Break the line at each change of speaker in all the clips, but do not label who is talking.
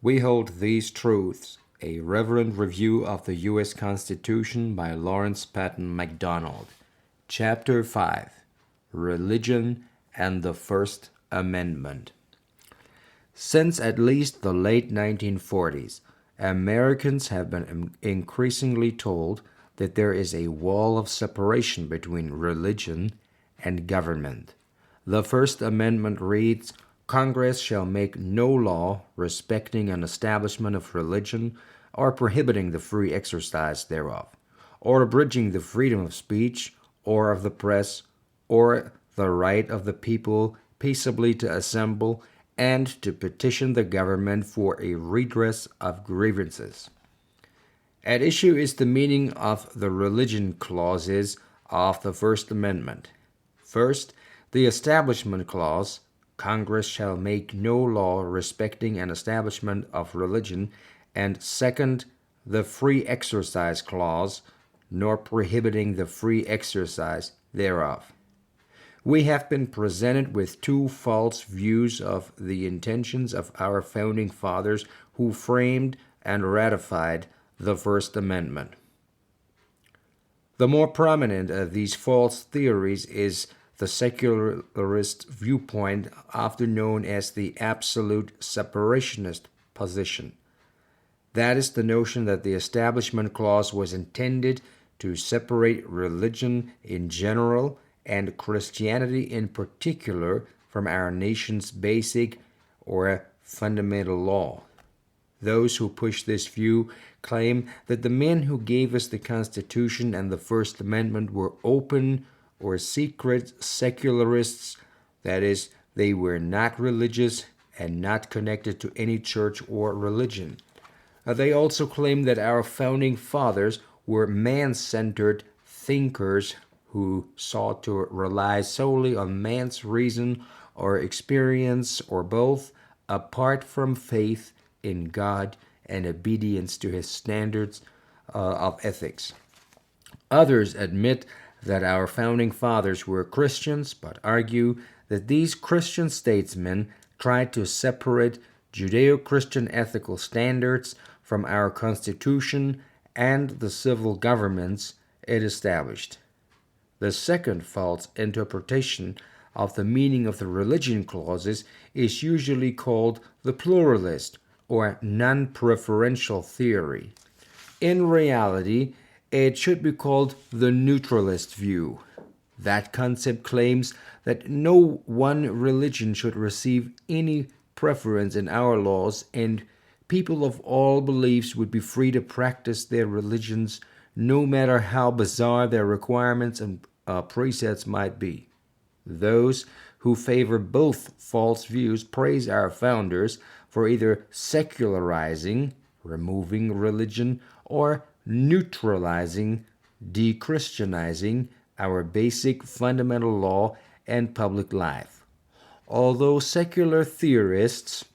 We hold these truths, a reverent review of the U.S. Constitution by Patton McDonald. Chapter 5, Religion and the First Amendment. Since at least the late 1940s, Americans have been increasingly told that there is a wall of separation between religion and government. The First Amendment reads, Congress shall make no law respecting an establishment of religion or prohibiting the free exercise thereof, or abridging the freedom of speech or of the press, or the right of the people peaceably to assemble and to petition the government for a redress of grievances. At issue is the meaning of the religion clauses of the First Amendment. First, the Establishment Clause, Congress shall make no law respecting an establishment of religion, and second, the Free Exercise Clause, nor prohibiting the free exercise thereof. We have been presented with two false views of the intentions of our founding fathers who framed and ratified the First Amendment. The more prominent of these false theories is the secularist viewpoint, often known as the absolute separationist position. That is the notion that the Establishment Clause was intended to separate religion in general and Christianity in particular from our nation's basic or fundamental law. Those who push this view claim that the men who gave us the Constitution and the First Amendment were open or secret secularists, that is, they were not religious and not connected to any church or religion. They also claim that our founding fathers were man-centered thinkers who sought to rely solely on man's reason or experience or both, apart from faith in God and obedience to his standards of ethics. Others admit that our founding fathers were Christians, but argue that these Christian statesmen tried to separate Judeo-Christian ethical standards from our Constitution and the civil governments it established. The second false interpretation of the meaning of the religion clauses is usually called the pluralist or non-preferential theory. In reality, it should be called the neutralist view. That concept claims that no one religion should receive any preference in our laws, and people of all beliefs would be free to practice their religions no matter how bizarre their requirements and precepts might be. Those who favor both false views praise our founders for either secularizing, removing religion, or neutralizing, de-Christianizing our basic fundamental law and public life. Although secular theorists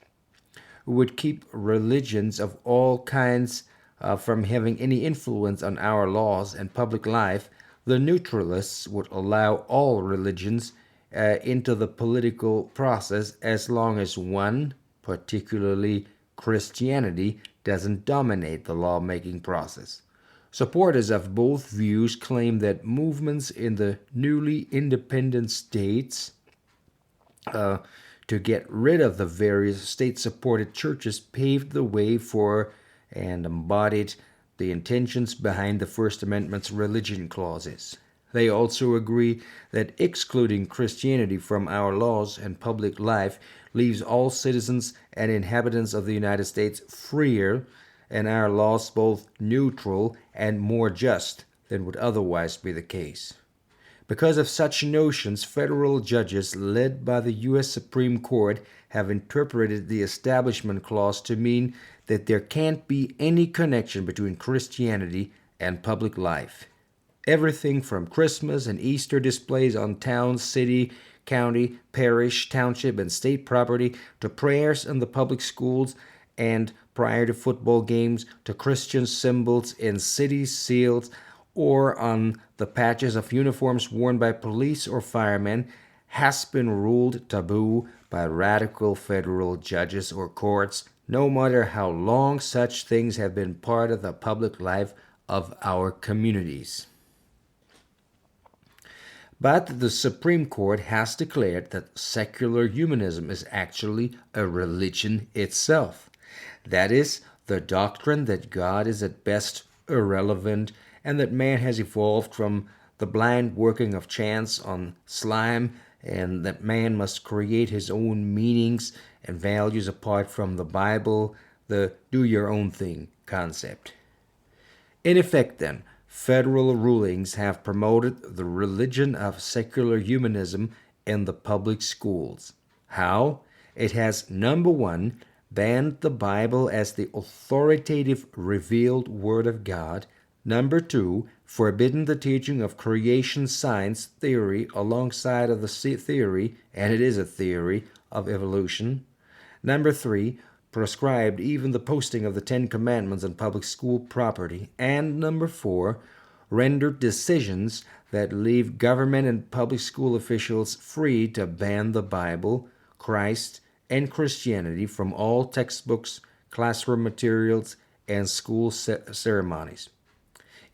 would keep religions of all kinds from having any influence on our laws and public life, the neutralists would allow all religions into the political process as long as one, particularly Christianity, doesn't dominate the lawmaking process. Supporters of both views claim that movements in the newly independent states to get rid of the various state-supported churches paved the way for and embodied the intentions behind the First Amendment's religion clauses. They also agree that excluding Christianity from our laws and public life leaves all citizens and inhabitants of the United States freer and our laws both neutral and more just than would otherwise be the case. Because of such notions, federal judges led by the U.S. Supreme Court have interpreted the Establishment Clause to mean that there can't be any connection between Christianity and public life. Everything from Christmas and Easter displays on town, city, county, parish, township, and state property to prayers in the public schools and prior to football games to Christian symbols in city seals or on the patches of uniforms worn by police or firemen has been ruled taboo by radical federal judges or courts no matter how long such things have been part of the public life of our communities. But the Supreme Court has declared that secular humanism is actually a religion itself. That is, the doctrine that God is at best irrelevant and that man has evolved from the blind working of chance on slime, and that man must create his own meanings and values apart from the Bible, the do your own thing concept. In effect, then, federal rulings have promoted the religion of secular humanism in the public schools. How? It has, number one, banned the Bible as the authoritative revealed Word of God. Number two, forbidden the teaching of creation science theory alongside of the theory, and it is a theory, of evolution. Number three, proscribed even the posting of the Ten Commandments on public school property. And number four, rendered decisions that leave government and public school officials free to ban the Bible, Christ, and Christianity from all textbooks, classroom materials, and school ceremonies.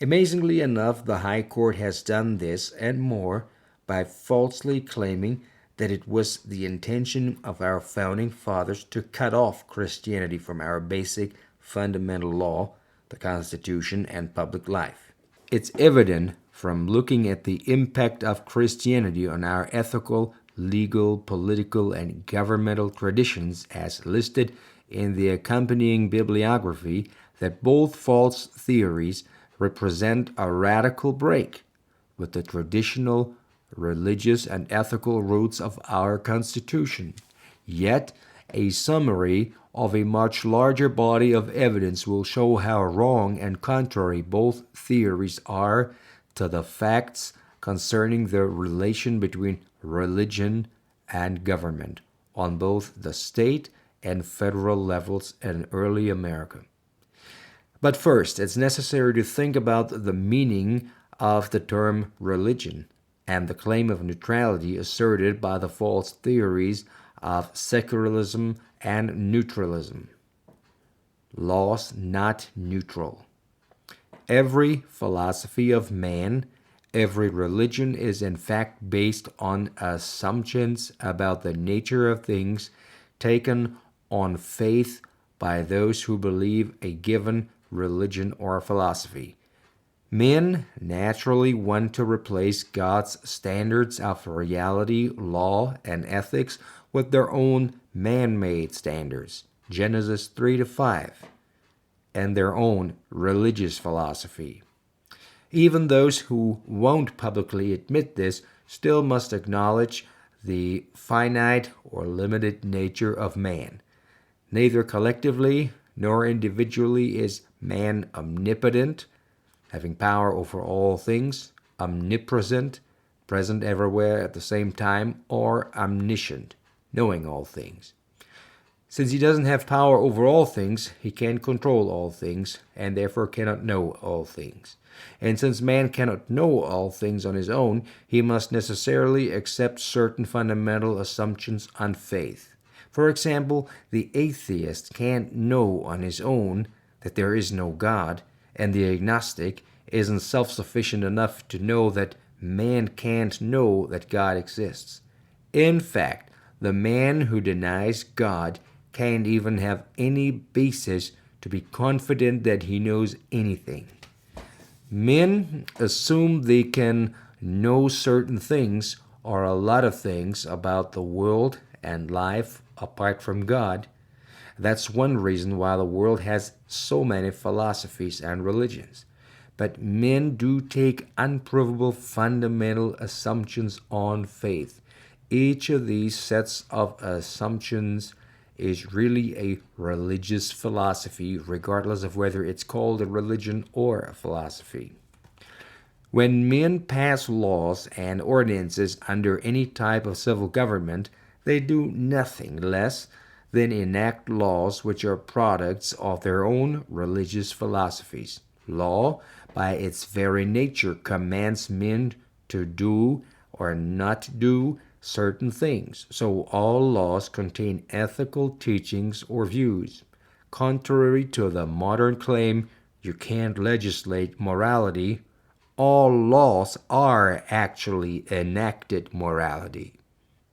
Amazingly enough, the High Court has done this and more by falsely claiming that it was the intention of our founding fathers to cut off Christianity from our basic fundamental law, the Constitution, and public life. It's evident from looking at the impact of Christianity on our ethical, legal, political, and governmental traditions as listed in the accompanying bibliography that both false theories represent a radical break with the traditional religious and ethical roots of our Constitution. Yet, a summary of a much larger body of evidence will show how wrong and contrary both theories are to the facts concerning the relation between religion and government on both the state and federal levels in early America. But first, it's necessary to think about the meaning of the term religion and the claim of neutrality asserted by the false theories of secularism and neutralism. Laws not neutral. Every philosophy of man, every religion is in fact based on assumptions about the nature of things taken on faith by those who believe a given religion or philosophy. Men naturally want to replace God's standards of reality, law, and ethics with their own man-made standards, Genesis 3-5, and their own religious philosophy. Even those who won't publicly admit this still must acknowledge the finite or limited nature of man. Neither collectively nor individually is man omnipotent, having power over all things, omnipresent, present everywhere at the same time, or omniscient, knowing all things. Since he doesn't have power over all things, he can't control all things, and therefore cannot know all things. And since man cannot know all things on his own, he must necessarily accept certain fundamental assumptions on faith. For example, the atheist can't know on his own that there is no God, and the agnostic isn't self-sufficient enough to know that man can't know that God exists. In fact, the man who denies God can't even have any basis to be confident that he knows anything. Men assume they can know certain things or a lot of things about the world and life apart from God. That's one reason why the world has so many philosophies and religions. But men do take unprovable fundamental assumptions on faith. Each of these sets of assumptions is really a religious philosophy, regardless of whether it's called a religion or a philosophy. When men pass laws and ordinances under any type of civil government, they do nothing less than enact laws which are products of their own religious philosophies. Law, by its very nature, commands men to do or not do certain things. So all laws contain ethical teachings or views. Contrary to the modern claim you can't legislate morality, all laws are actually enacted morality.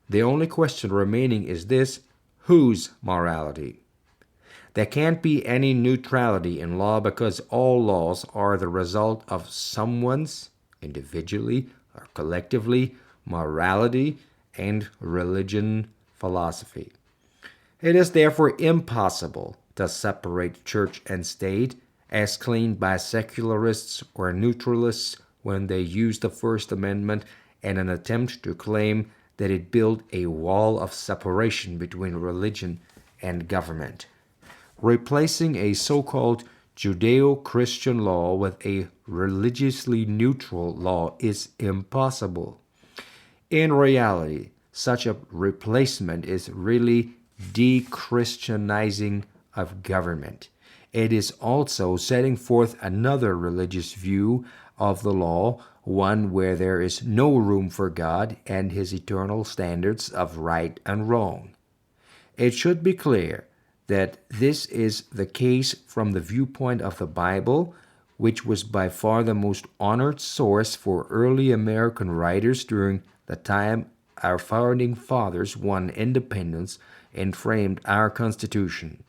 The only question remaining is this: whose morality? There can't be any neutrality in law because all laws are the result of someone's, individually or collectively, morality and religion philosophy. It is therefore impossible to separate church and state, as claimed by secularists or neutralists when they use the First Amendment in an attempt to claim that it built a wall of separation between religion and government. Replacing a so-called Judeo-Christian law with a religiously neutral law is impossible. In reality, such a replacement is really de-Christianizing of government. It is also setting forth another religious view of the law, one where there is no room for God and his eternal standards of right and wrong. It should be clear that this is the case from the viewpoint of the Bible, which was by far the most honored source for early American writers during the time our founding fathers won independence and framed our Constitution.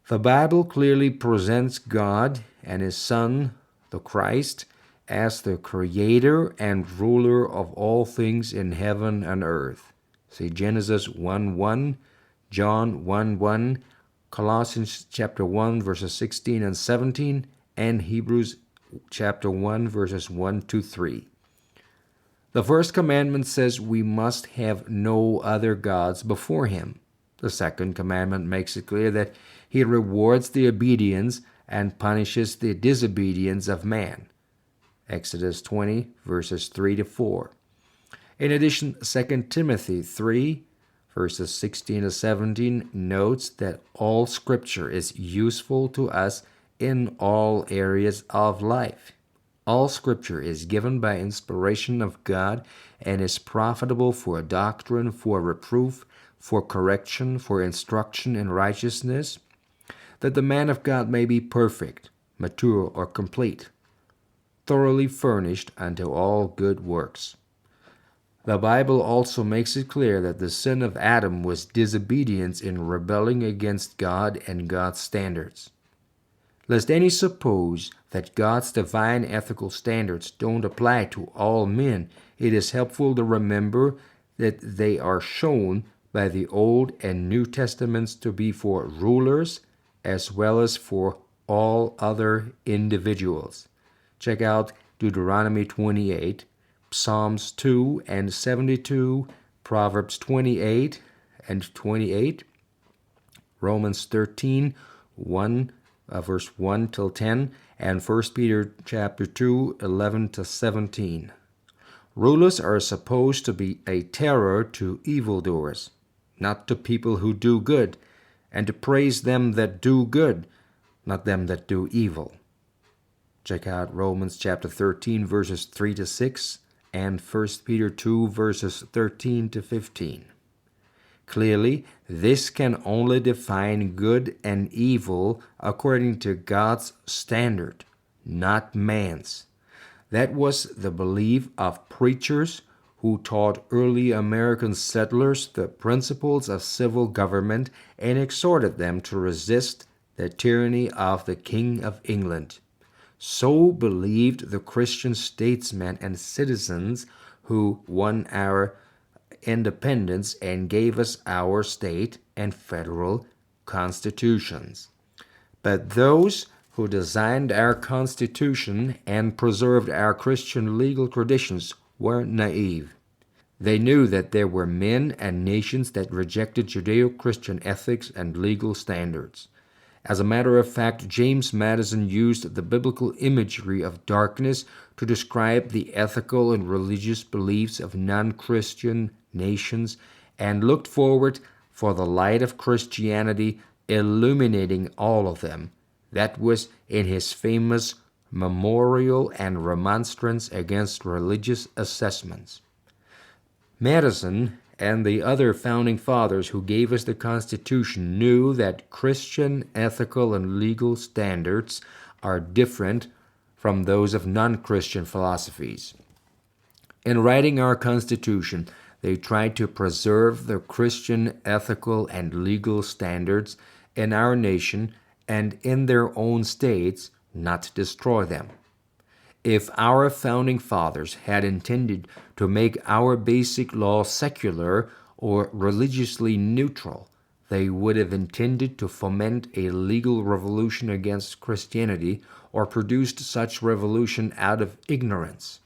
The Bible clearly presents God and His Son, the Christ, as the creator and ruler of all things in heaven and earth. See Genesis 1:1, John 1:1, Colossians chapter 1 verses 16 and 17, and Hebrews chapter 1 verses 1 to 3. The First Commandment says we must have no other gods before Him. The Second Commandment makes it clear that He rewards the obedience and punishes the disobedience of man. Exodus 20 verses 3 to 4. In addition, 2 Timothy 3 verses 16 to 17 notes that all Scripture is useful to us in all areas of life. All Scripture is given by inspiration of God and is profitable for doctrine, for reproof, for correction, for instruction in righteousness, that the man of God may be perfect, mature, or complete, thoroughly furnished unto all good works. The Bible also makes it clear that the sin of Adam was disobedience in rebelling against God and God's standards. Lest any suppose that God's divine ethical standards don't apply to all men, it is helpful to remember that they are shown by the Old and New Testaments to be for rulers as well as for all other individuals. Check out Deuteronomy 28, Psalms 2 and 72, Proverbs 28 and 28, Romans 13, 1 verse 1 till 10, and 1 Peter chapter 2, 11 to 17. Rulers are supposed to be a terror to evildoers, not to people who do good, and to praise them that do good, not them that do evil. Check out Romans chapter 13, verses 3 to 6, and 1 Peter 2, verses 13 to 15. Clearly, this can only define good and evil according to God's standard, not man's. That was the belief of preachers who taught early American settlers the principles of civil government and exhorted them to resist the tyranny of the King of England. So believed the Christian statesmen and citizens who won our independence and gave us our state and federal constitutions. But those who designed our Constitution and preserved our Christian legal traditions were naive. They knew that there were men and nations that rejected Judeo-Christian ethics and legal standards. As a matter of fact, James Madison used the biblical imagery of darkness to describe the ethical and religious beliefs of non-Christian nations and looked forward for the light of Christianity illuminating all of them. That was in his famous Memorial and Remonstrance against Religious Assessments. Madison and the other founding fathers who gave us the Constitution knew that Christian ethical and legal standards are different from those of non-Christian philosophies. In writing our Constitution, they tried to preserve the Christian ethical and legal standards in our nation and in their own states, not destroy them. If our founding fathers had intended to make our basic law secular or religiously neutral, they would have intended to foment a legal revolution against Christianity or produced such revolution out of ignorance.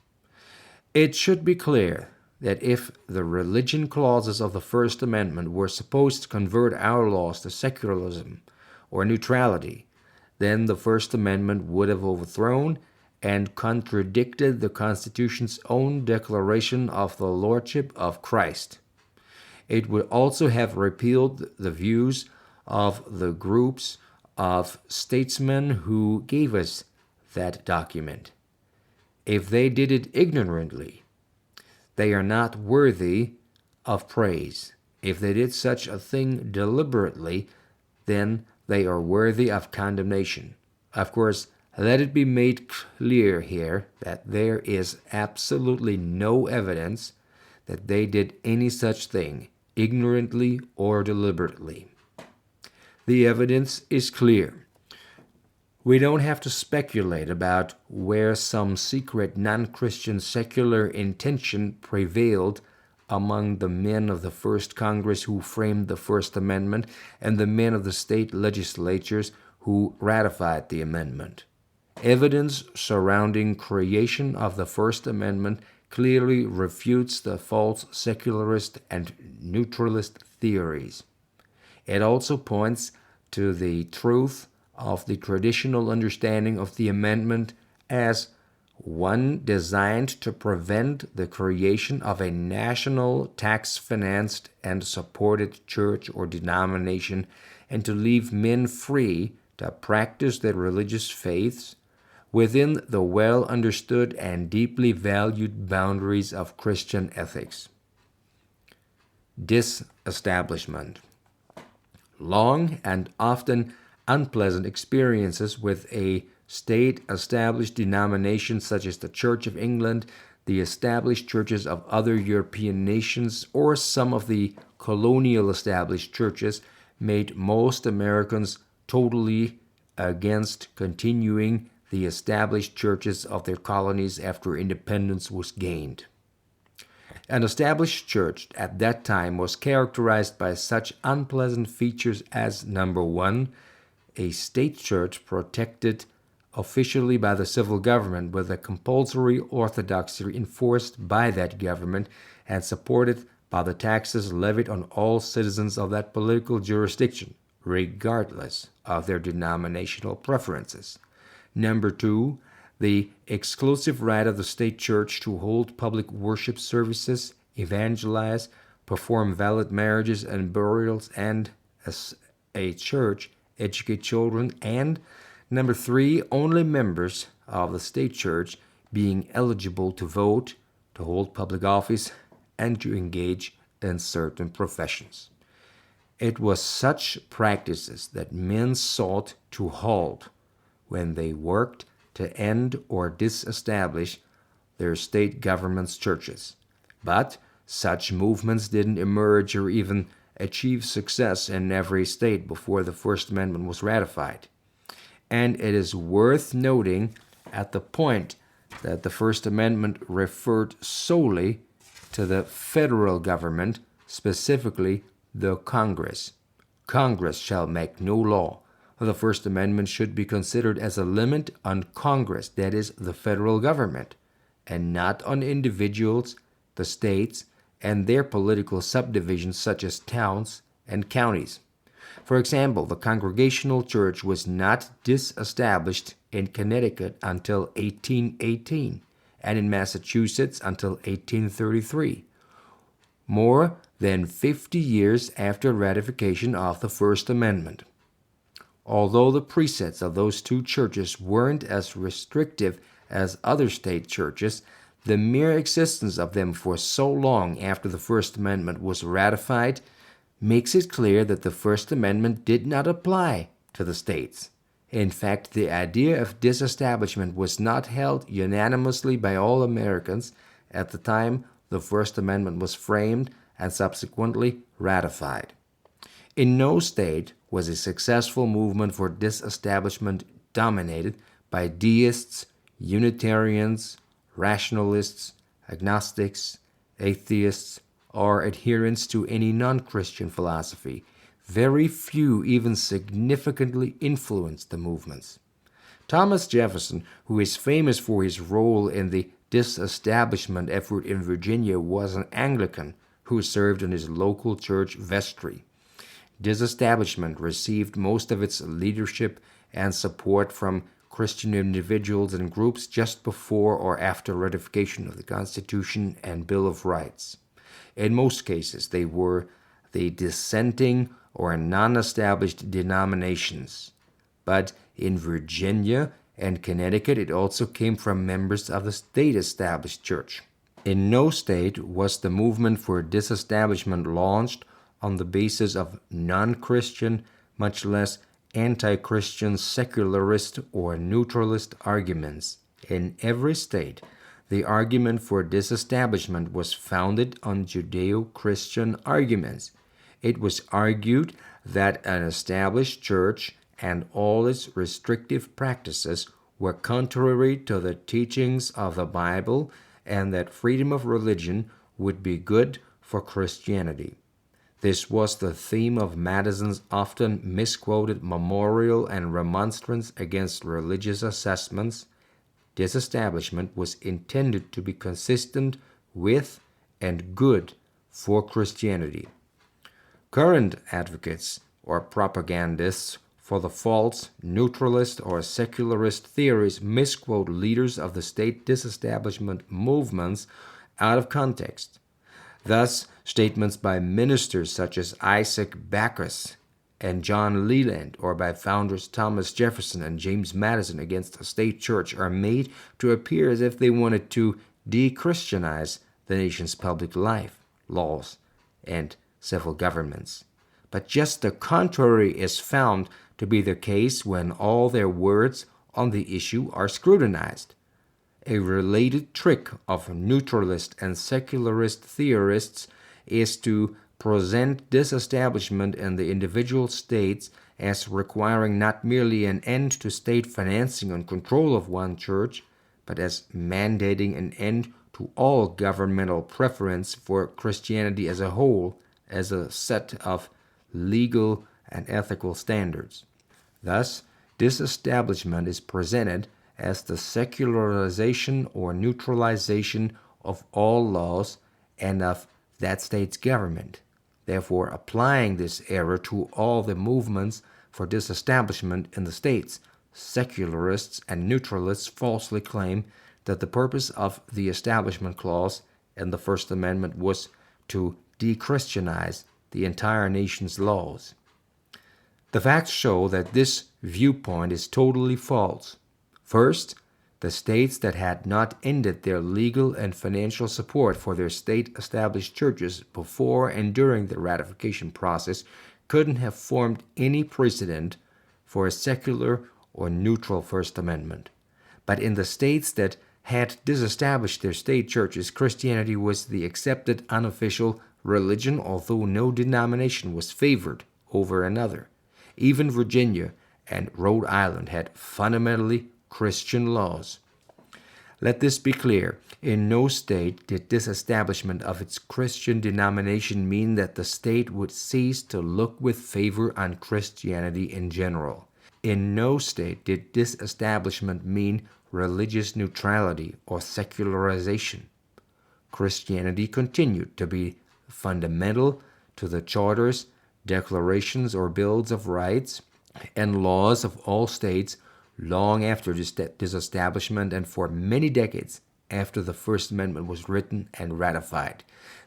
It should be clear that if the religion clauses of the First Amendment were supposed to convert our laws to secularism or neutrality, then the First Amendment would have overthrown and contradicted the Constitution's own declaration of the Lordship of Christ. It would also have repealed the views of the groups of statesmen who gave us that document. If they did it ignorantly, they are not worthy of praise. If they did such a thing deliberately, then they are worthy of condemnation. Of course, let it be made clear here that there is absolutely no evidence that they did any such thing, ignorantly or deliberately. The evidence is clear. We don't have to speculate about where some secret non-Christian secular intention prevailed among the men of the first Congress who framed the First Amendment and the men of the state legislatures who ratified the amendment. Evidence surrounding creation of the First Amendment clearly refutes the false secularist and neutralist theories. It also points to the truth of the traditional understanding of the amendment as one designed to prevent the creation of a national tax-financed and supported church or denomination and to leave men free to practice their religious faiths within the well-understood and deeply valued boundaries of Christian ethics. Disestablishment. Long and often unpleasant experiences with a state-established denomination such as the Church of England, the established churches of other European nations, or some of the colonial established churches made most Americans totally against continuing the established churches of their colonies after independence was gained. An established church at that time was characterized by such unpleasant features as, number one, a state church protected officially by the civil government with a compulsory orthodoxy enforced by that government and supported by the taxes levied on all citizens of that political jurisdiction, regardless of their denominational preferences. Number two, the exclusive right of the state church to hold public worship services, evangelize, perform valid marriages and burials, and as a church, educate children. And number three, only members of the state church being eligible to vote, to hold public office, and to engage in certain professions. It was such practices that men sought to halt when they worked to end or disestablish their state government's churches. But such movements didn't emerge or even achieve success in every state before the First Amendment was ratified. And it is worth noting at the point that the First Amendment referred solely to the federal government, specifically the Congress. Congress shall make no law. The First Amendment should be considered as a limit on Congress, that is, the federal government, and not on individuals, the states, and their political subdivisions such as towns and counties. For example, the Congregational Church was not disestablished in Connecticut until 1818, and in Massachusetts until 1833, more than 50 years after ratification of the First Amendment. Although the precepts of those two churches weren't as restrictive as other state churches, The mere existence of them for so long after the First Amendment was ratified makes it clear that the First Amendment did not apply to the states. In fact, the idea of disestablishment was not held unanimously by all Americans at the time the First Amendment was framed and subsequently ratified. In no state was a successful movement for disestablishment dominated by deists, Unitarians, rationalists, agnostics, atheists, or adherents to any non-Christian philosophy. Very few even significantly influenced the movements. Thomas Jefferson, who is famous for his role in the disestablishment effort in Virginia, was an Anglican who served in his local church vestry. Disestablishment received most of its leadership and support from Christian individuals and groups just before or after ratification of the Constitution and Bill of Rights. In most cases, they were the dissenting or non-established denominations. But in Virginia and Connecticut, it also came from members of the state-established church. In no state was the movement for disestablishment launched on the basis of non-Christian, much less anti-Christian, secularist, or neutralist arguments. In every state, the argument for disestablishment was founded on Judeo-Christian arguments. It was argued that an established church and all its restrictive practices were contrary to the teachings of the Bible and that freedom of religion would be good for Christianity. This was the theme of Madison's often misquoted memorial and remonstrance against religious assessments. Disestablishment was intended to be consistent with and good for Christianity. Current advocates or propagandists for the false, neutralist, or secularist theories misquote leaders of the state disestablishment movements out of context. Thus, statements by ministers such as Isaac Backus and John Leland, or by founders Thomas Jefferson and James Madison against the state church, are made to appear as if they wanted to de-Christianize the nation's public life, laws, and civil governments. But just the contrary is found to be the case when all their words on the issue are scrutinized. A related trick of neutralist and secularist theorists is to present disestablishment in the individual states as requiring not merely an end to state financing and control of one church, but as mandating an end to all governmental preference for Christianity as a whole, as a set of legal and ethical standards. Thus, disestablishment is presented as the secularization or neutralization of all laws and of that state's government. Therefore, applying this error to all the movements for disestablishment in the states, secularists and neutralists falsely claim that the purpose of the Establishment Clause in the First Amendment was to de-Christianize the entire nation's laws. The facts show that this viewpoint is totally false. First, the states that had not ended their legal and financial support for their state-established churches before and during the ratification process couldn't have formed any precedent for a secular or neutral First Amendment. But in the states that had disestablished their state churches, Christianity was the accepted unofficial religion, although no denomination was favored over another. Even Virginia and Rhode Island had fundamentally Christian laws. Let this be clear. In no state did disestablishment of its Christian denomination mean that the state would cease to look with favor on Christianity in general. In no state did disestablishment mean religious neutrality or secularization. Christianity continued to be fundamental to the charters, declarations, or bills of rights and laws of all states long after disestablishment and for many decades after the First Amendment was written and ratified.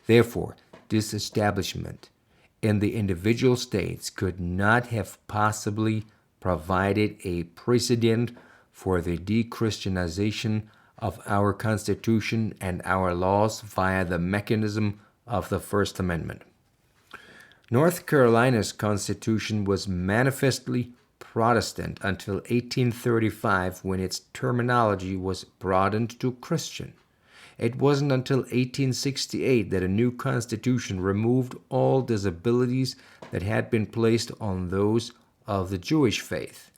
Therefore, disestablishment in the individual states could not have possibly provided a precedent for the de-Christianization of our Constitution and our laws via the mechanism of the First Amendment. North Carolina's Constitution was manifestly Protestant until 1835, when its terminology was broadened to Christian. It wasn't until 1868 that a new Constitution removed all disabilities that had been placed on those of the Jewish faith.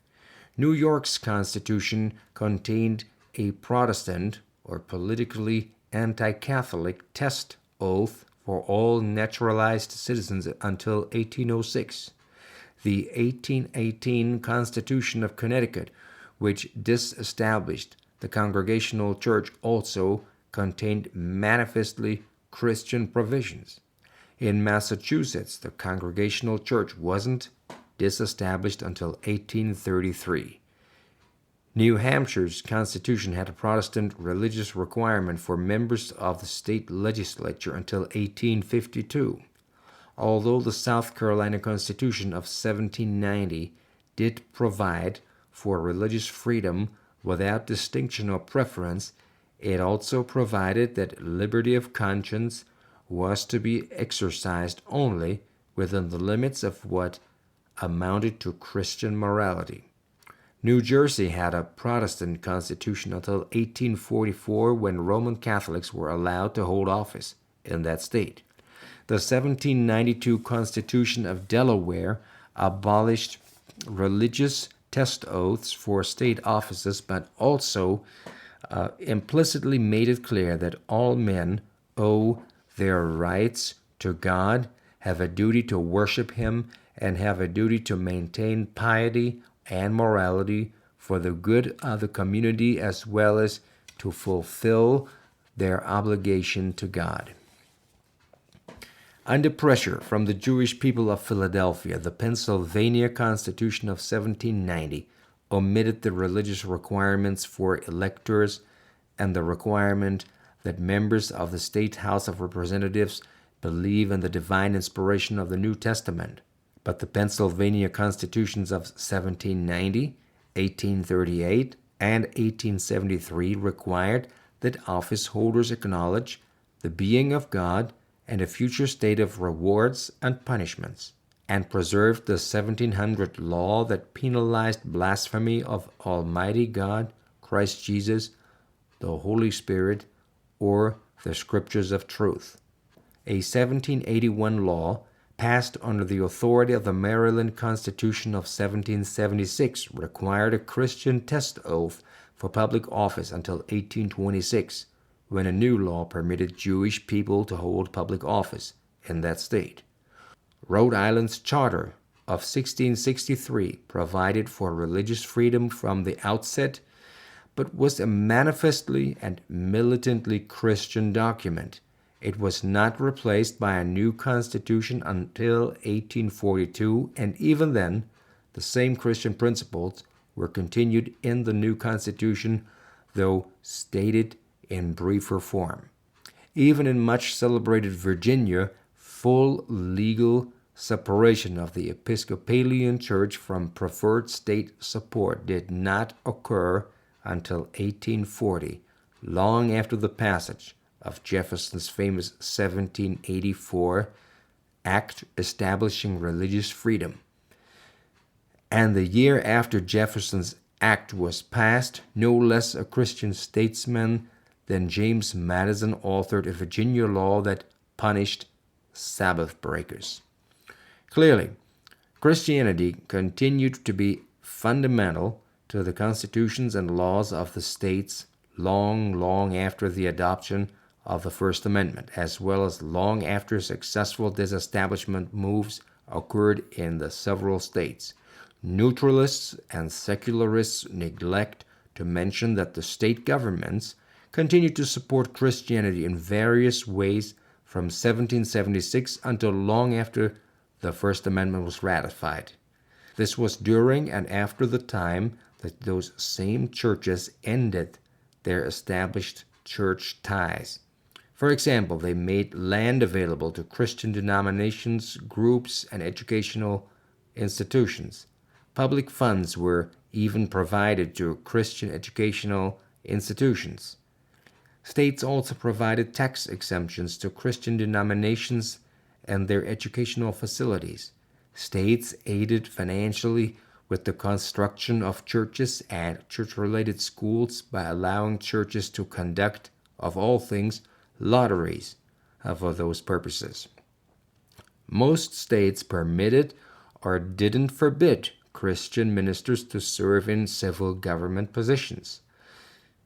New York's Constitution contained a Protestant or politically anti-Catholic test oath for all naturalized citizens until 1806. The 1818 Constitution of Connecticut, which disestablished the Congregational Church, also contained manifestly Christian provisions. In Massachusetts, the Congregational Church wasn't disestablished until 1833. New Hampshire's Constitution had a Protestant religious requirement for members of the state legislature until 1852. Although the South Carolina Constitution of 1790 did provide for religious freedom without distinction or preference, it also provided that liberty of conscience was to be exercised only within the limits of what amounted to Christian morality. New Jersey had a Protestant constitution until 1844, when Roman Catholics were allowed to hold office in that state. The 1792 Constitution of Delaware abolished religious test oaths for state offices, but also implicitly made it clear that all men owe their rights to God, have a duty to worship Him, and have a duty to maintain piety and morality for the good of the community, as well as to fulfill their obligation to God. Under pressure from the Jewish people of Philadelphia, the Pennsylvania Constitution of 1790 omitted the religious requirements for electors and the requirement that members of the State House of Representatives believe in the divine inspiration of the New Testament. But the Pennsylvania Constitutions of 1790, 1838, and 1873 required that office holders acknowledge the being of God and a future state of rewards and punishments, and preserved the 1700 law that penalized blasphemy of Almighty God, Christ Jesus, the Holy Spirit, or the Scriptures of truth. A 1781 law passed under the authority of the Maryland Constitution of 1776 required a Christian test oath for public office until 1826, when a new law permitted Jewish people to hold public office in that state. Rhode Island's Charter of 1663 provided for religious freedom from the outset, but was a manifestly and militantly Christian document. It was not replaced by a new constitution until 1842, and even then, the same Christian principles were continued in the new constitution, though stated in briefer form. Even in much celebrated Virginia, full legal separation of the Episcopalian Church from preferred state support did not occur until 1840, long after the passage of Jefferson's famous 1784 Act establishing religious freedom. And the year after Jefferson's Act was passed, no less a Christian statesman than James Madison authored a Virginia law that punished Sabbath breakers. Clearly, Christianity continued to be fundamental to the constitutions and laws of the states long after the adoption of the First Amendment, as well as long after successful disestablishment moves occurred in the several states. Neutralists and secularists neglect to mention that the state governments continued to support Christianity in various ways from 1776 until long after the First Amendment was ratified. This was during and after the time that those same churches ended their established church ties. For example, they made land available to Christian denominations, groups, and educational institutions. Public funds were even provided to Christian educational institutions. States also provided tax exemptions to Christian denominations and their educational facilities. States aided financially with the construction of churches and church-related schools by allowing churches to conduct, of all things, lotteries for those purposes. Most states permitted or didn't forbid Christian ministers to serve in civil government positions.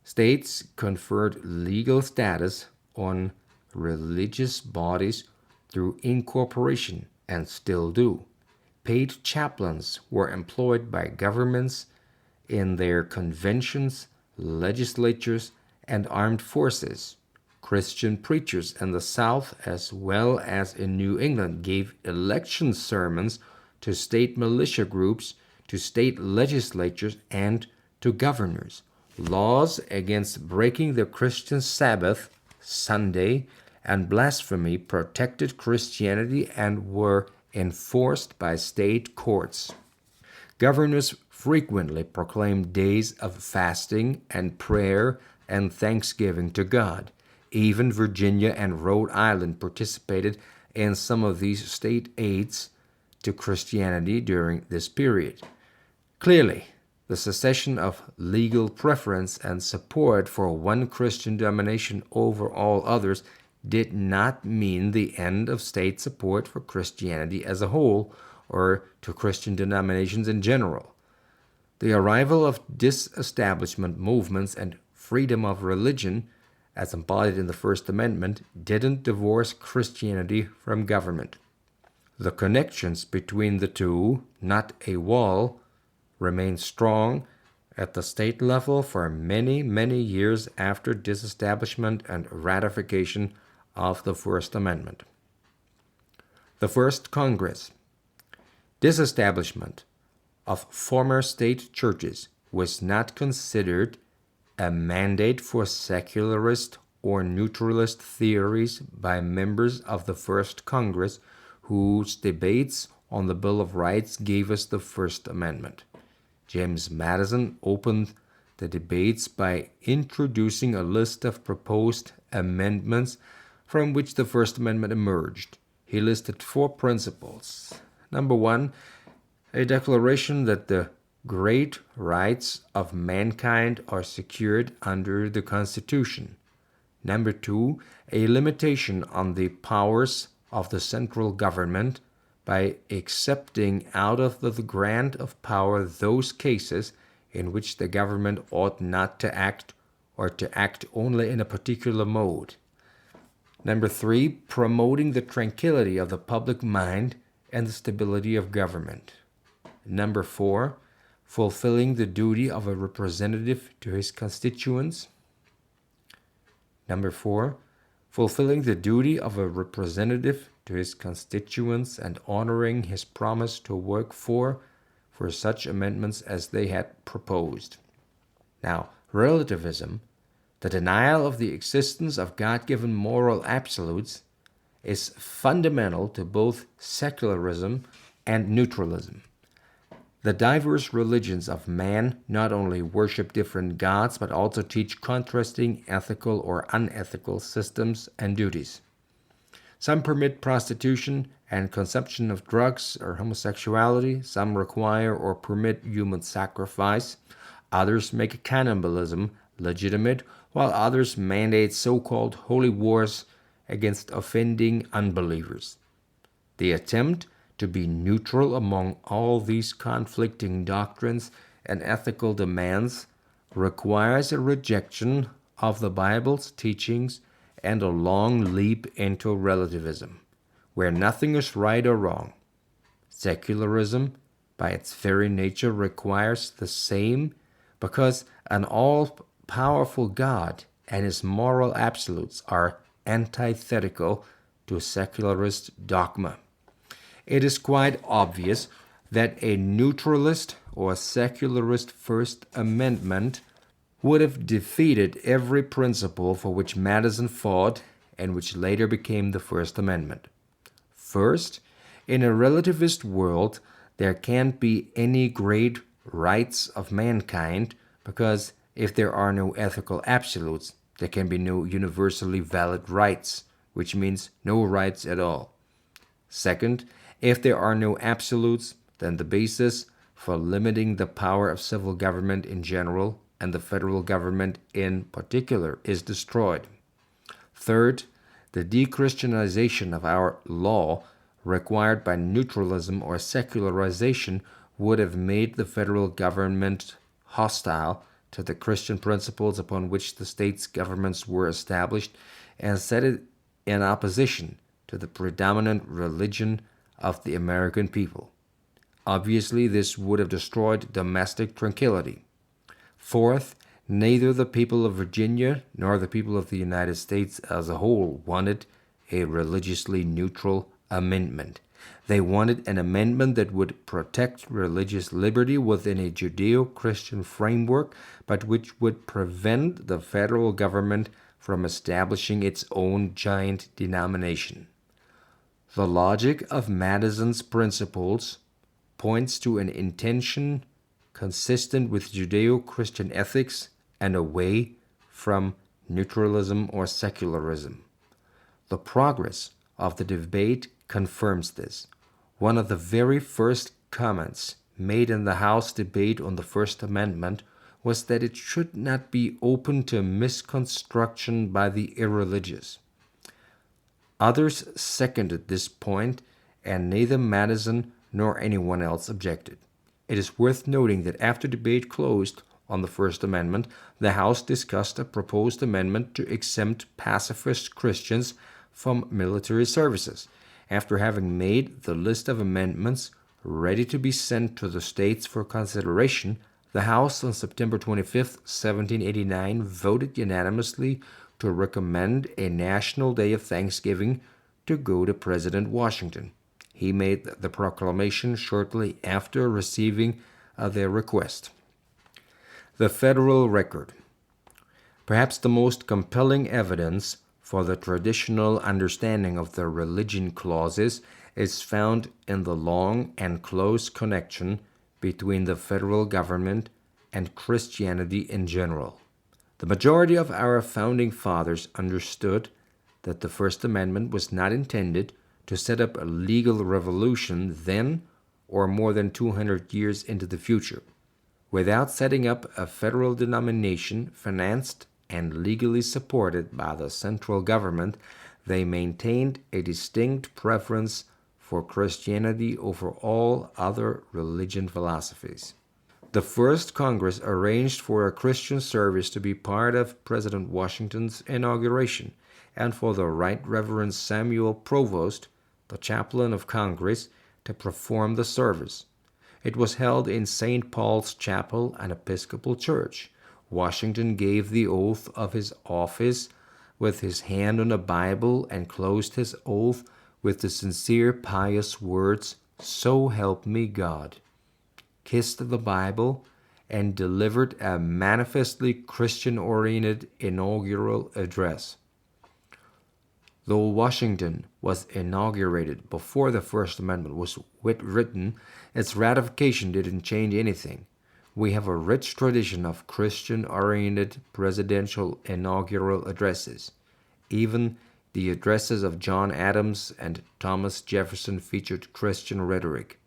States conferred legal status on religious bodies through incorporation and still do. Paid chaplains were employed by governments in their conventions, legislatures, and armed forces. Christian preachers in the South as well as in New England gave election sermons to state militia groups, to state legislatures, and to governors. Laws against breaking the Christian Sabbath, Sunday, and blasphemy protected Christianity and were enforced by state courts. Governors frequently proclaimed days of fasting and prayer and thanksgiving to God. Even Virginia and Rhode Island participated in some of these state aids to Christianity during this period. Clearly, the cessation of legal preference and support for one Christian denomination over all others did not mean the end of state support for Christianity as a whole or to Christian denominations in general. The arrival of disestablishment movements and freedom of religion, as embodied in the First Amendment, didn't divorce Christianity from government. The connections between the two, not a wall, remained strong at the state level for many, many years after disestablishment and ratification of the First Amendment. The First Congress. Disestablishment of former state churches was not considered a mandate for secularist or neutralist theories by members of the First Congress, whose debates on the Bill of Rights gave us the First Amendment. James Madison opened the debates by introducing a list of proposed amendments from which the First Amendment emerged. He listed 4 principles. Number 1, a declaration that the great rights of mankind are secured under the Constitution. Number 2, a limitation on the powers of the central government by accepting out of the grant of power those cases in which the government ought not to act or to act only in a particular mode. Number 3, promoting the tranquility of the public mind and the stability of government. Number 4, fulfilling the duty of a representative to his constituents. Number 4, fulfilling the duty of a representative to his constituents and honoring his promise to work for such amendments as they had proposed. Now, relativism, the denial of the existence of God-given moral absolutes, is fundamental to both secularism and neutralism. The diverse religions of man not only worship different gods, but also teach contrasting ethical or unethical systems and duties. Some permit prostitution and consumption of drugs or homosexuality. Some require or permit human sacrifice. Others make cannibalism legitimate, while others mandate so-called holy wars against offending unbelievers. The attempt to be neutral among all these conflicting doctrines and ethical demands requires a rejection of the Bible's teachings and a long leap into relativism, where nothing is right or wrong. Secularism, by its very nature, requires the same because an all-powerful God and his moral absolutes are antithetical to secularist dogma. It is quite obvious that a neutralist or secularist First Amendment would have defeated every principle for which Madison fought and which later became the First Amendment. First, in a relativist world, there can't be any great rights of mankind because if there are no ethical absolutes, There can be no universally valid rights, which means no rights at all. Second, if there are no absolutes, then the basis for limiting the power of civil government in general and the federal government in particular is destroyed. Third, the de-Christianization of our law required by neutralism or secularization would have made the federal government hostile to the Christian principles upon which the states' governments were established and set it in opposition to the predominant religion of the American people. Obviously, this would have destroyed domestic tranquility. Fourth, neither the people of Virginia nor the people of the United States as a whole wanted a religiously neutral amendment. They wanted an amendment that would protect religious liberty within a Judeo-Christian framework, but which would prevent the federal government from establishing its own giant denomination. The logic of Madison's principles points to an intention consistent with Judeo-Christian ethics and away from neutralism or secularism. The progress of the debate confirms this. One of the very first comments made in the House debate on the First Amendment was that it should not be open to misconstruction by the irreligious. Others seconded this point, and neither Madison nor anyone else objected. It is worth noting that after debate closed on the First Amendment, the House discussed a proposed amendment to exempt pacifist Christians from military services. After having made the list of amendments ready to be sent to the states for consideration, the House on September 25, 1789, voted unanimously to recommend a national day of Thanksgiving to go to President Washington. He made the proclamation shortly after receiving their request. The Federal Record. Perhaps the most compelling evidence for the traditional understanding of the religion clauses is found in the long and close connection between the federal government and Christianity in general. The majority of our founding fathers understood that the First Amendment was not intended to set up a legal revolution then or more than 200 years into the future. Without setting up a federal denomination financed and legally supported by the central government, they maintained a distinct preference for Christianity over all other religion philosophies. The first Congress arranged for a Christian service to be part of President Washington's inauguration, and for the Right Reverend Samuel Provost, the chaplain of Congress, to perform the service. It was held in St. Paul's Chapel, an Episcopal church. Washington gave the oath of his office with his hand on a Bible and closed his oath with the sincere, pious words, "So help me God," kissed the Bible, and delivered a manifestly Christian-oriented inaugural address. Though Washington was inaugurated before the First Amendment was written, its ratification didn't change anything. We have a rich tradition of Christian-oriented presidential inaugural addresses. Even the addresses of John Adams and Thomas Jefferson featured Christian rhetoric.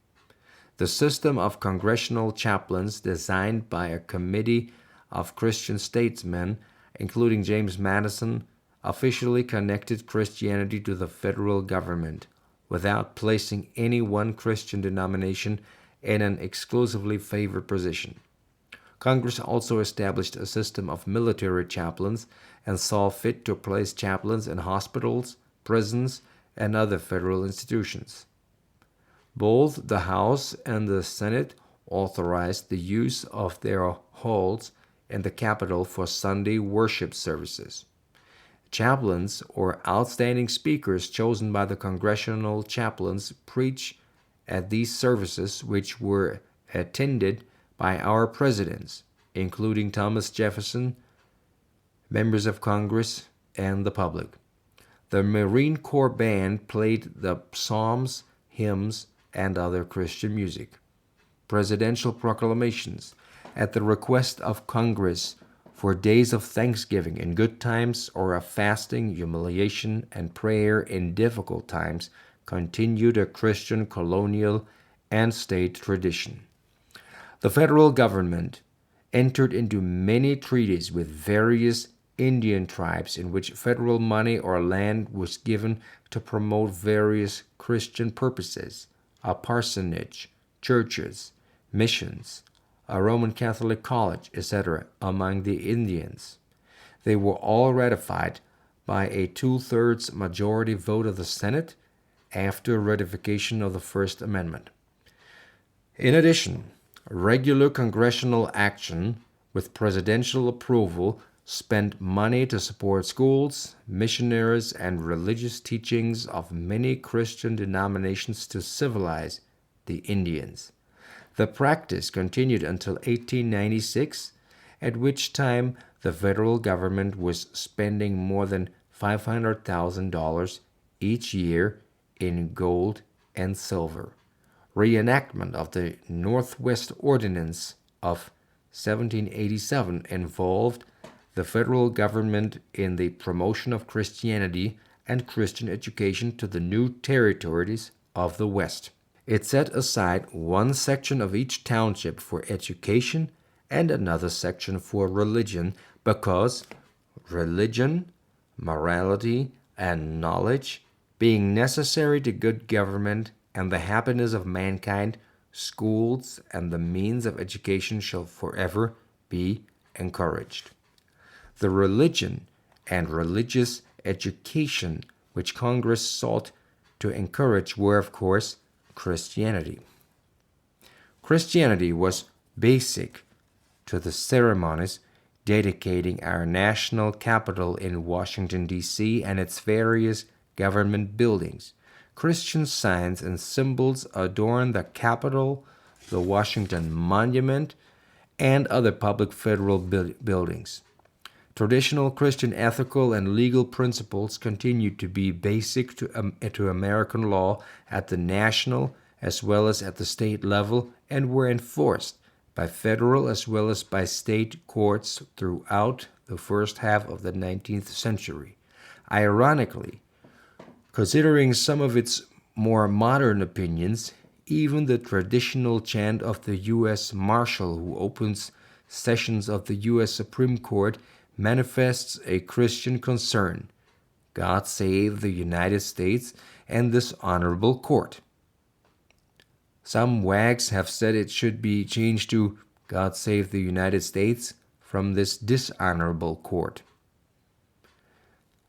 The system of congressional chaplains designed by a committee of Christian statesmen, including James Madison, officially connected Christianity to the federal government without placing any one Christian denomination in an exclusively favored position. Congress also established a system of military chaplains and saw fit to place chaplains in hospitals, prisons, and other federal institutions. Both the House and the Senate authorized the use of their halls in the Capitol for Sunday worship services. Chaplains, or outstanding speakers chosen by the congressional chaplains, preach at these services, which were attended by our presidents, including Thomas Jefferson, members of Congress, and the public. The Marine Corps Band played the psalms, hymns, and other Christian music. Presidential proclamations, at the request of Congress, for days of thanksgiving in good times or of fasting, humiliation, and prayer in difficult times continued a Christian colonial and state tradition. The federal government entered into many treaties with various Indian tribes in which federal money or land was given to promote various Christian purposes, a parsonage, churches, missions, a Roman Catholic college, etc., among the Indians. They were all ratified by a 2/3 majority vote of the Senate after ratification of the First Amendment. In addition, regular congressional action with presidential approval spent money to support schools, missionaries, and religious teachings of many Christian denominations to civilize the Indians. The practice continued until 1896, at which time the federal government was spending more than $500,000 each year in gold and silver. Reenactment of the Northwest Ordinance of 1787 involved the federal government in the promotion of Christianity and Christian education to the new territories of the West. It set aside one section of each township for education and another section for religion because religion, morality, and knowledge being necessary to good government and the happiness of mankind, schools and the means of education shall forever be encouraged. The religion and religious education which Congress sought to encourage were, of course, Christianity. Christianity was basic to the ceremonies dedicating our national capital in Washington, D.C. and its various government buildings. Christian signs and symbols adorn the Capitol, the Washington Monument, and other public federal buildings. Traditional Christian ethical and legal principles continue to be basic to American law at the national as well as at the state level and were enforced by federal as well as by state courts throughout the first half of the 19th century. Ironically, considering some of its more modern opinions, even the traditional chant of the U.S. Marshal who opens sessions of the U.S. Supreme Court manifests a Christian concern. God save the United States and this honorable court. Some wags have said it should be changed to God save the United States from this dishonorable court.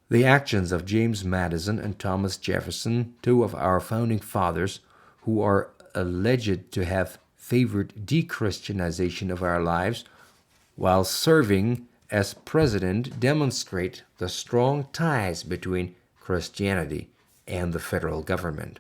The actions of James Madison and Thomas Jefferson, two of our founding fathers, who are alleged to have favored de-Christianization of our lives while serving as president, demonstrate the strong ties between Christianity and the federal government.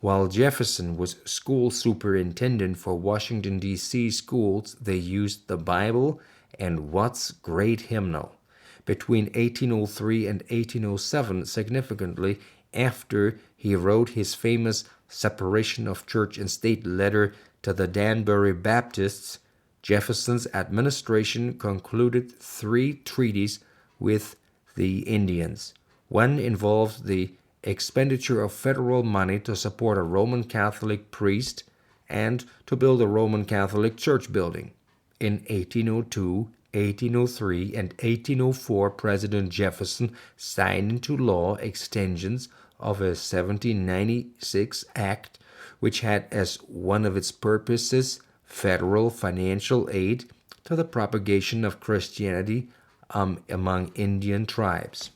While Jefferson was school superintendent for Washington, D.C. schools, they used the Bible and Watts' great hymnal. Between 1803 and 1807, significantly after he wrote his famous separation of church and state letter to the Danbury Baptists, Jefferson's administration concluded 3 treaties with the Indians. One involved the expenditure of federal money to support a Roman Catholic priest and to build a Roman Catholic church building. In 1802, 1803, and 1804, President Jefferson signed into law extensions of a 1796 act which had as one of its purposes federal financial aid to the propagation of Christianity among Indian tribes.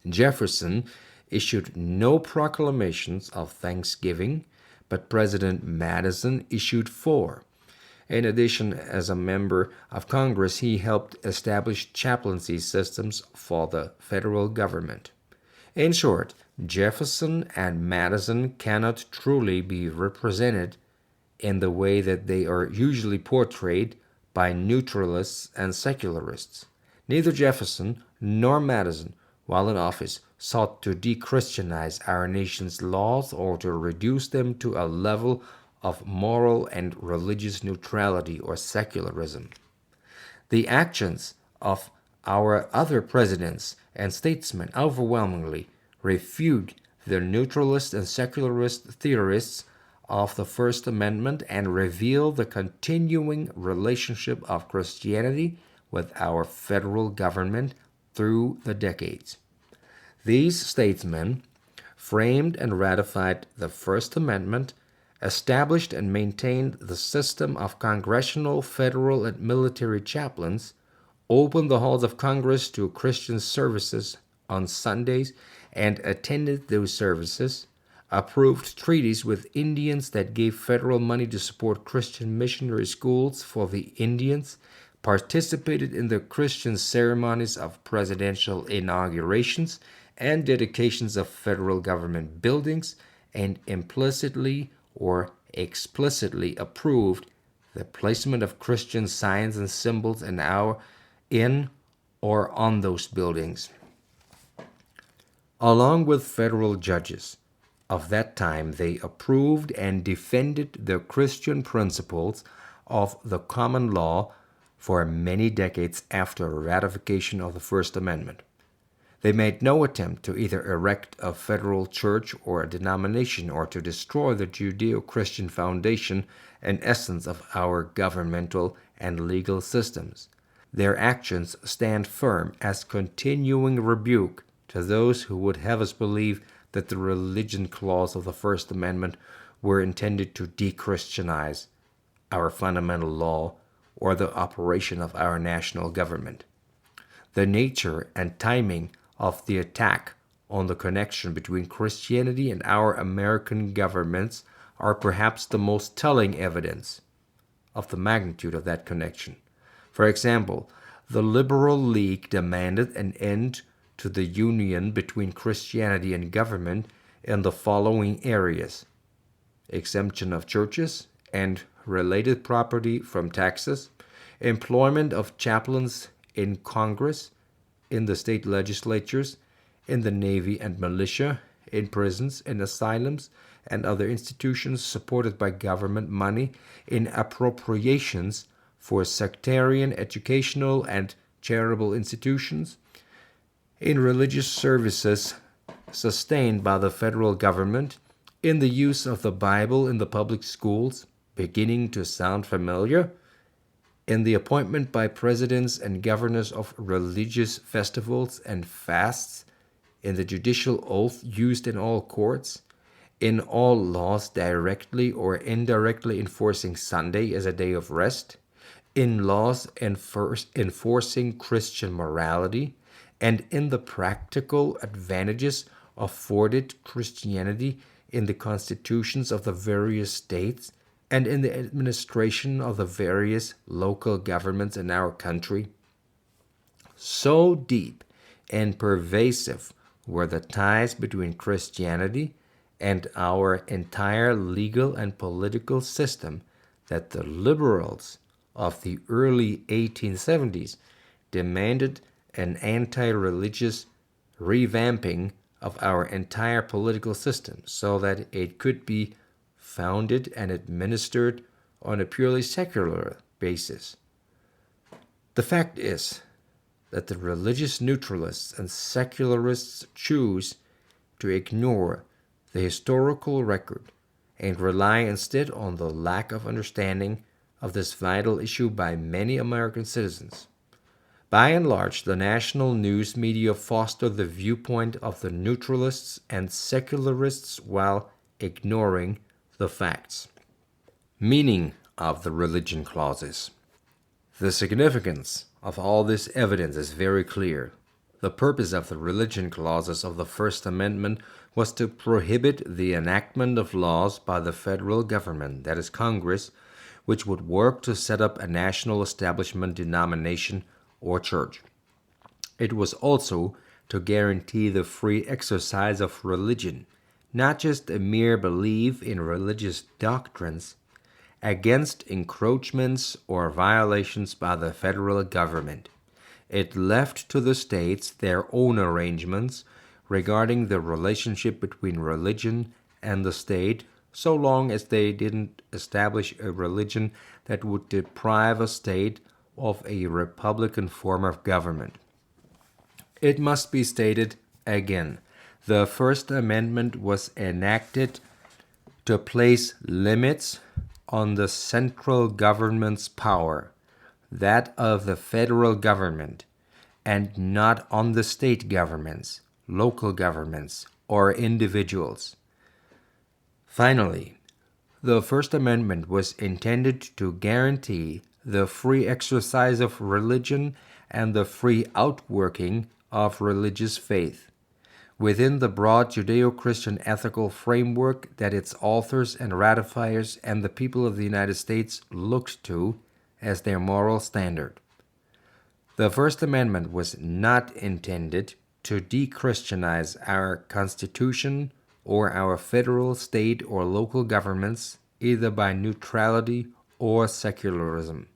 Jefferson issued no proclamations of thanksgiving, but President Madison issued 4. In addition, as a member of Congress, he helped establish chaplaincy systems for the federal government. In short, Jefferson and Madison cannot truly be represented in the way that they are usually portrayed by neutralists and secularists. Neither Jefferson nor Madison, while in office, sought to de-Christianize our nation's laws or to reduce them to a level of moral and religious neutrality or secularism. The actions of our other presidents and statesmen overwhelmingly refute the neutralist and secularist theorists of the First Amendment and reveal the continuing relationship of Christianity with our federal government through the decades. These statesmen framed and ratified the First Amendment, established and maintained the system of congressional, federal, and military chaplains, opened the halls of Congress to Christian services on Sundays and attended those services, approved treaties with Indians that gave federal money to support Christian missionary schools for the Indians, participated in the Christian ceremonies of presidential inaugurations and dedications of federal government buildings, and implicitly or explicitly approved the placement of Christian signs and symbols in or on those buildings. Along with federal judges of that time, they approved and defended the Christian principles of the common law for many decades after ratification of the First Amendment. They made no attempt to either erect a federal church or a denomination or to destroy the Judeo-Christian foundation and essence of our governmental and legal systems. Their actions stand firm as continuing rebuke to those who would have us believe that the religion clause of the First Amendment were intended to de-Christianize our fundamental law or the operation of our national government. The nature and timing of the attack on the connection between Christianity and our American governments are perhaps the most telling evidence of the magnitude of that connection. For example, the Liberal League demanded an end to the union between Christianity and government in the following areas: exemption of churches and related property from taxes, employment of chaplains in Congress, in the state legislatures, in the Navy and militia, in prisons, in asylums, and other institutions supported by government money, in appropriations for sectarian, educational, and charitable institutions, in religious services sustained by the federal government, in the use of the Bible in the public schools, beginning to sound familiar, in the appointment by presidents and governors of religious festivals and fasts, in the judicial oath used in all courts, in all laws directly or indirectly enforcing Sunday as a day of rest, in laws enforcing Christian morality, and in the practical advantages afforded Christianity in the constitutions of the various states and in the administration of the various local governments in our country. So deep and pervasive were the ties between Christianity and our entire legal and political system that the liberals of the early 1870s demanded an anti-religious revamping of our entire political system so that it could be founded and administered on a purely secular basis. The fact is that the religious neutralists and secularists choose to ignore the historical record and rely instead on the lack of understanding of this vital issue by many American citizens. By and large, the national news media foster the viewpoint of the neutralists and secularists while ignoring the facts. Meaning of the religion clauses. The significance of all this evidence is very clear. The purpose of the religion clauses of the First Amendment was to prohibit the enactment of laws by the federal government, that is Congress, which would work to set up a national establishment, denomination, or church. It was also to guarantee the free exercise of religion, not just a mere belief in religious doctrines, against encroachments or violations by the federal government. It left to the states their own arrangements regarding the relationship between religion and the state, so long as they didn't establish a religion that would deprive a state of a republican form of government. It must be stated again, the First Amendment was enacted to place limits on the central government's power, that of the federal government, and not on the state governments, local governments, or individuals. Finally, the First Amendment was intended to guarantee the free exercise of religion and the free outworking of religious faith, within the broad Judeo-Christian ethical framework that its authors and ratifiers and the people of the United States looked to as their moral standard. The First Amendment was not intended to de-Christianize our Constitution or our federal, state, or local governments, either by neutrality or secularism.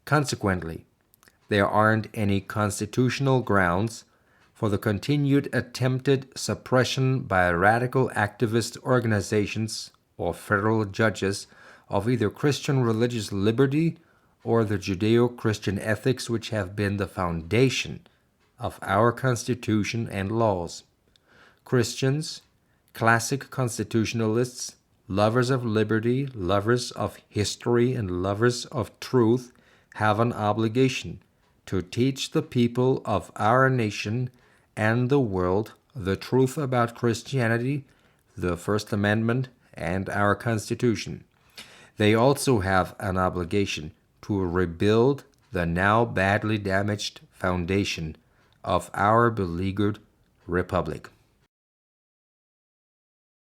Consequently, there aren't any constitutional grounds for the continued attempted suppression by radical activist organizations or federal judges of either Christian religious liberty or the Judeo-Christian ethics which have been the foundation of our Constitution and laws. Christians, classic constitutionalists, lovers of liberty, lovers of history, and lovers of truth have an obligation to teach the people of our nation and the world the truth about Christianity, the First Amendment, and our Constitution. They also have an obligation to rebuild the now badly damaged foundation of our beleaguered republic.